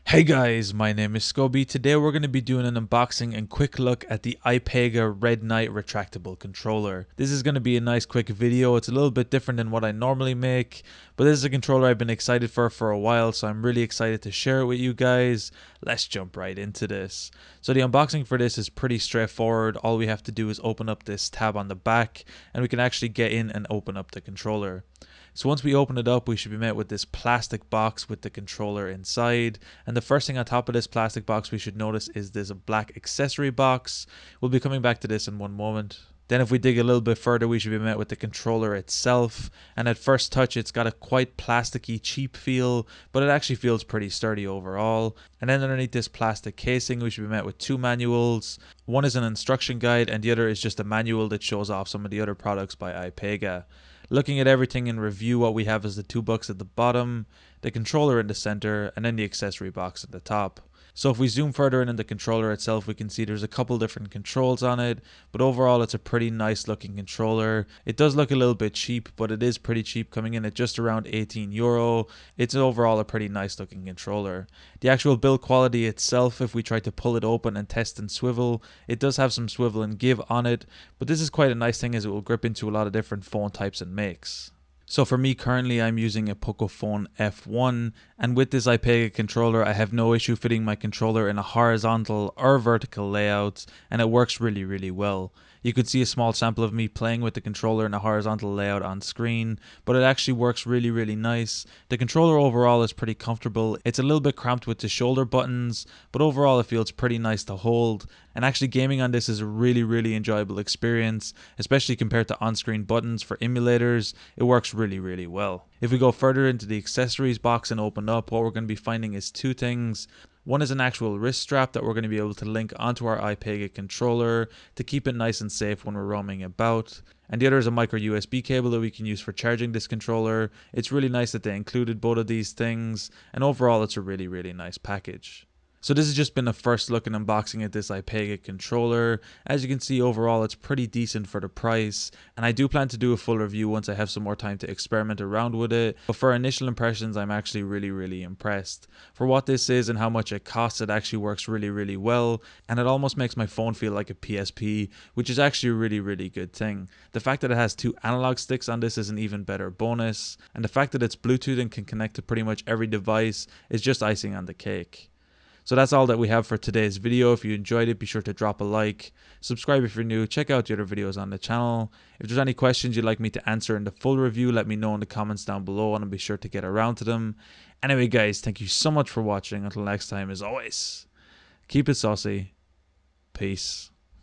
Hey guys, my name is Scoby. Today we're going to be doing an unboxing and quick look at the iPega RedKnight retractable controller. This is going to be a nice quick video. It's a little bit different than what I normally make, but this is a controller I've been excited for a while, so I'm really excited to share it with you guys. Let's jump right into this. So the unboxing for this is pretty straightforward. All we have to do is open up this tab on the back and we can actually get in and open up the controller. So once we open it up, we should be met with this plastic box with the controller inside. And the first thing on top of this plastic box we should notice is there's a black accessory box. We'll be coming back to this in one moment. Then if we dig a little bit further, we should be met with the controller itself. And at first touch, it's got a quite plasticky, cheap feel, but it actually feels pretty sturdy overall. And then underneath this plastic casing, we should be met with two manuals. One is an instruction guide and the other is just a manual that shows off some of the other products by iPega. Looking at everything in review, what we have is the two bucks at the bottom, the controller in the center, and then the accessory box at the top. So if we zoom further in on the controller itself, we can see there's a couple different controls on it, but overall it's a pretty nice looking controller. It does look a little bit cheap, but it is pretty cheap, coming in at just around €18. It's overall a pretty nice looking controller. The actual build quality itself, if we try to pull it open and test and swivel, it does have some swivel and give on it, but this is quite a nice thing as it will grip into a lot of different phone types and makes. So for me currently I'm using a Pocophone F1, and with this iPega controller I have no issue fitting my controller in a horizontal or vertical layout, and it works really well. You could see a small sample of me playing with the controller in a horizontal layout on screen, but it actually works really nice. The controller overall is pretty comfortable. It's a little bit cramped with the shoulder buttons, but overall it feels pretty nice to hold. And actually gaming on this is a really enjoyable experience, especially compared to on-screen buttons for emulators. It works really well. If we go further into the accessories box and open up, what we're going to be finding is two things. One is an actual wrist strap that we're going to be able to link onto our iPega controller to keep it nice and safe when we're roaming about. And the other is a micro USB cable that we can use for charging this controller. It's really nice that they included both of these things, and overall it's a really nice package. So this has just been a first look and unboxing at this iPega controller. As you can see, overall it's pretty decent for the price, and I do plan to do a full review once I have some more time to experiment around with it. But for initial impressions, I'm actually really impressed. For what this is and how much it costs, it actually works really well, and it almost makes my phone feel like a PSP, which is actually a really good thing. The fact that it has two analog sticks on this is an even better bonus, and the fact that it's Bluetooth and can connect to pretty much every device is just icing on the cake. So that's all that we have for today's video. If you enjoyed it, be sure to drop a like, subscribe if you're new, check out the other videos on the channel. If there's any questions you'd like me to answer in the full review, let me know in the comments down below and I'll be sure to get around to them. Anyway guys, thank you so much for watching. Until next time, as always, keep it saucy. Peace.